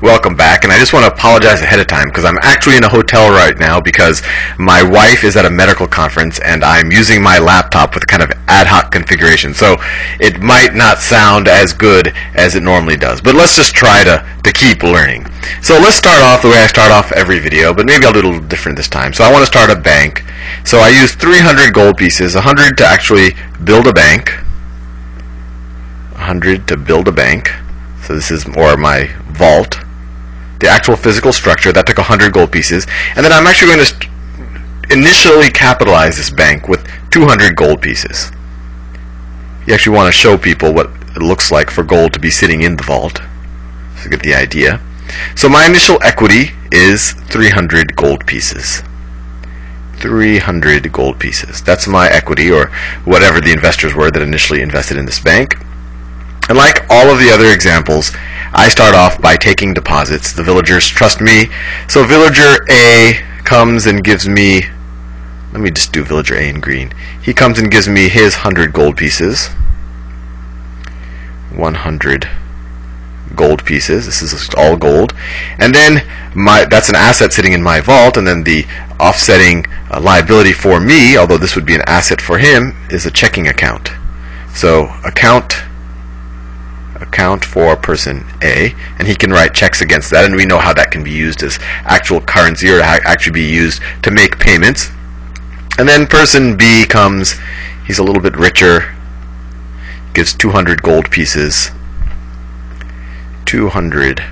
Welcome back, and I just want to apologize ahead of time because I'm actually in a hotel right now because my wife is at a medical conference and I'm using my laptop with kind of ad hoc configuration, so it might not sound as good as it normally does, but let's just try to keep learning. So let's start off the way I start off every video, but maybe I'll do it a little different this time. So I want to start a bank, so I use 300 gold pieces, 100 to actually build a bank, 100 to build a bank. So this is more my vault, the actual physical structure. That took 100 gold pieces. And then I'm actually going to initially capitalize this bank with 200 gold pieces. You actually want to show people what it looks like for gold to be sitting in the vault, so you get the idea. So my initial equity is 300 gold pieces. 300 gold pieces. That's my equity, or whatever the investors were that initially invested in this bank. And like all of the other examples, I start off by taking deposits. The villagers trust me. So villager A comes and gives me, let me just do villager A in green. He comes and gives me his 100 gold pieces. 100 gold pieces. This is all gold. And then that's an asset sitting in my vault, and then the offsetting liability for me, although this would be an asset for him, is a checking account. So account for person A, and he can write checks against that, and we know how that can be used as actual currency, or actually be used to make payments. And then person B comes, he's a little bit richer, gives 200 gold pieces, 200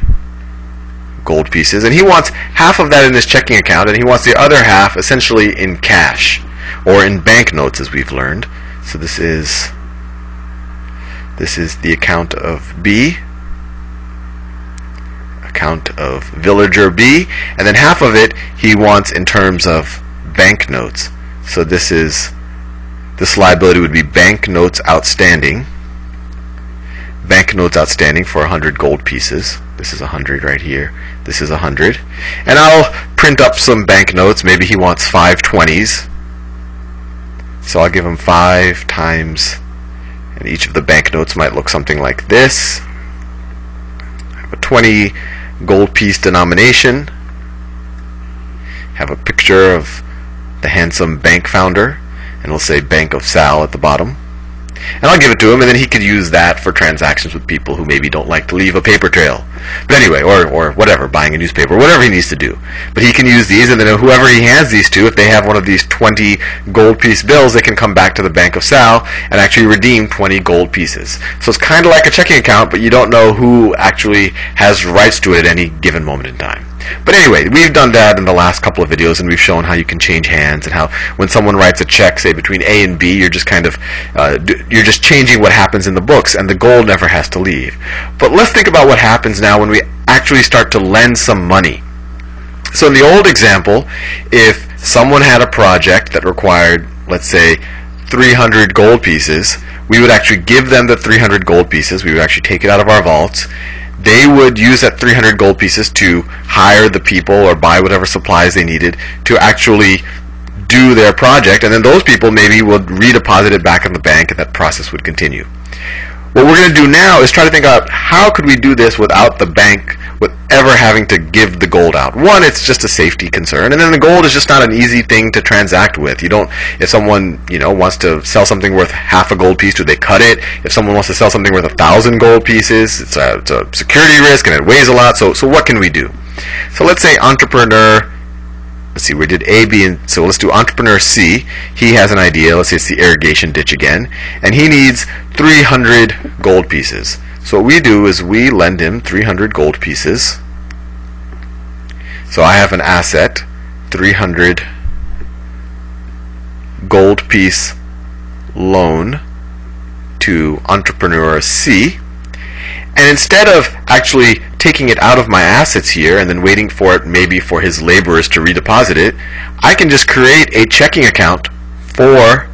gold pieces, and he wants half of that in his checking account, and he wants the other half essentially in cash, or in banknotes, as we've learned. So this is the account of B, account of villager B, and then half of it he wants in terms of banknotes. So this liability would be banknotes outstanding. Banknotes outstanding for 100 gold pieces. This is 100 right here. This is 100. And I'll print up some banknotes. Maybe he wants 5 20s. So I'll give him 5 times, and each of the banknotes might look something like this. I have a 20 gold piece denomination. Have a picture of the handsome bank founder, and we'll say Bank of Sal at the bottom. And I'll give it to him, and then he could use that for transactions with people who maybe don't like to leave a paper trail. But anyway, or whatever, buying a newspaper, whatever he needs to do. But he can use these, and then whoever he hands these to, if they have one of these 20 gold piece bills, they can come back to the Bank of Sal and actually redeem 20 gold pieces. So it's kind of like a checking account, but you don't know who actually has rights to it at any given moment in time. But anyway, we've done that in the last couple of videos, and we've shown how you can change hands, and how when someone writes a check, say between A and B, you're just kind of you're just changing what happens in the books, and the gold never has to leave. But let's think about what happens now when we actually start to lend some money. So in the old example, if someone had a project that required, let's say, 300 gold pieces, we would actually give them the 300 gold pieces. We would actually take it out of our vaults. They would use that 300 gold pieces to hire the people or buy whatever supplies they needed to actually do their project, and then those people maybe would redeposit it back in the bank, and that process would continue. What we're going to do now is try to think about how could we do this without the bank ever having to give the gold out. One, it's just a safety concern, and then the gold is just not an easy thing to transact with. You don't, if someone wants to sell something worth half a gold piece, do they cut it? If someone wants to sell something worth 1,000 gold pieces, it's a security risk and it weighs a lot. So what can we do? So let's say entrepreneur. Let's see, we did A, B, and so let's do entrepreneur C. He has an idea. Let's say it's the irrigation ditch again, and he needs 300 gold pieces. So what we do is we lend him 300 gold pieces. So I have an asset, 300 gold piece loan to entrepreneur C. And instead of actually taking it out of my assets here and then waiting for it maybe for his laborers to redeposit it, I can just create a checking account for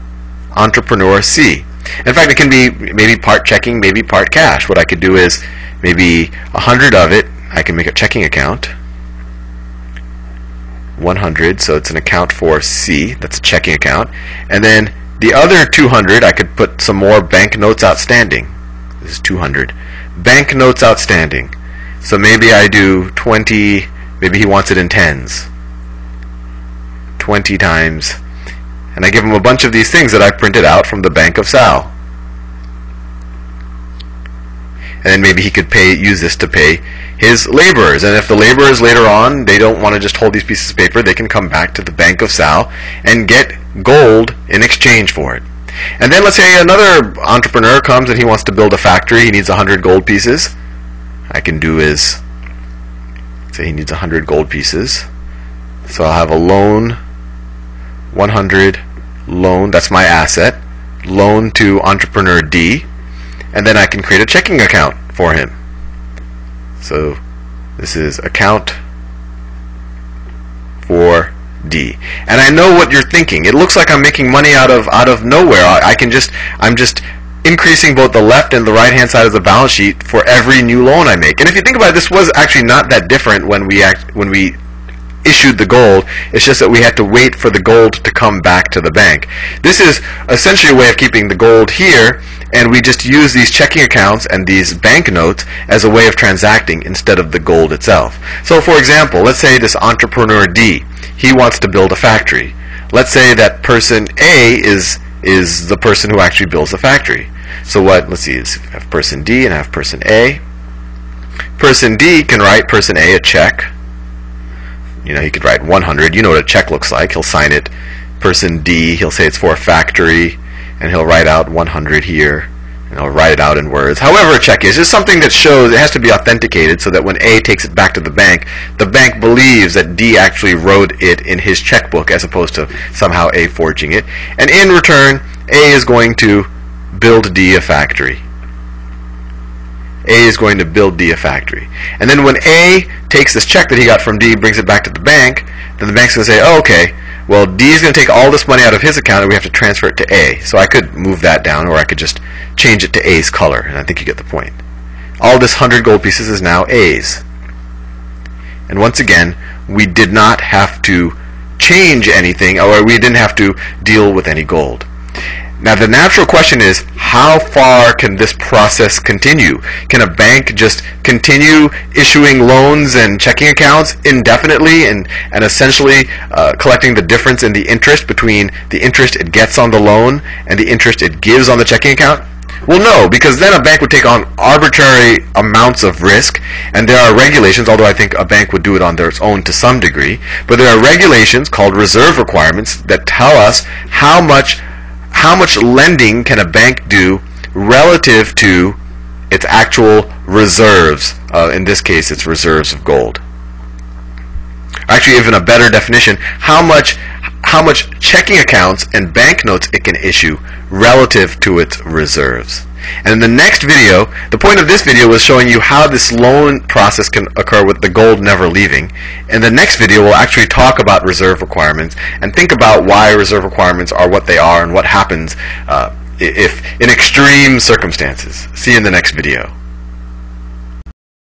entrepreneur C. In fact, it can be maybe part checking, maybe part cash. What I could do is maybe 100 of it, I can make a checking account. 100, so it's an account for C, that's a checking account. And then the other 200, I could put some more banknotes outstanding. This is 200. Banknotes outstanding. So maybe I do 20, maybe he wants it in tens. 20 times. And I give him a bunch of these things that I printed out from the Bank of Sal. And then maybe he could use this to pay his laborers. And if the laborers later on, they don't want to just hold these pieces of paper, they can come back to the Bank of Sal and get gold in exchange for it. And then let's say another entrepreneur comes and he wants to build a factory. He needs 100 gold pieces. I can do is, say he needs 100 gold pieces. So I'll have a loan, 100 loan, that's my asset, loan to entrepreneur D, and then I can create a checking account for him. So this is account for D. And I know what you're thinking. It looks like I'm making money out of nowhere. I'm just increasing both the left and the right hand side of the balance sheet for every new loan I make. And if you think about it, this was actually not that different when we issued the gold. It's just that we had to wait for the gold to come back to the bank. This is essentially a way of keeping the gold here, and we just use these checking accounts and these banknotes as a way of transacting instead of the gold itself. So for example, let's say this entrepreneur D, he wants to build a factory. Let's say that person A is the person who actually builds the factory. So let's see, I have person D and I have person A. Person D can write person A a check. You know, he could write 100. You know what a check looks like. He'll sign it. Person D, he'll say it's for a factory, and he'll write out 100 here, and he'll write it out in words. However a check is, it's something that shows, it has to be authenticated so that when A takes it back to the bank believes that D actually wrote it in his checkbook as opposed to somehow A forging it. And in return, A is going to build D a factory. A is going to build D a factory. And then when A takes this check that he got from D, brings it back to the bank, then the bank's going to say, oh, okay, well, D is going to take all this money out of his account and we have to transfer it to A. So I could move that down, or I could just change it to A's color, and I think you get the point. All this 100 gold pieces is now A's. And once again, we did not have to change anything, or we didn't have to deal with any gold. Now the natural question is, how far can this process continue? Can a bank just continue issuing loans and checking accounts indefinitely and essentially collecting the difference in the interest between the interest it gets on the loan and the interest it gives on the checking account? Well, no, because then a bank would take on arbitrary amounts of risk, and there are regulations, although I think a bank would do it on their own to some degree, but there are regulations called reserve requirements that tell us how much lending can a bank do relative to its actual reserves. In this case, it's reserves of gold. Actually, even a better definition, how much checking accounts and banknotes it can issue relative to its reserves. And in the next video, the point of this video was showing you how this loan process can occur with the gold never leaving. In the next video, we'll actually talk about reserve requirements and think about why reserve requirements are what they are and what happens if in extreme circumstances. See you in the next video.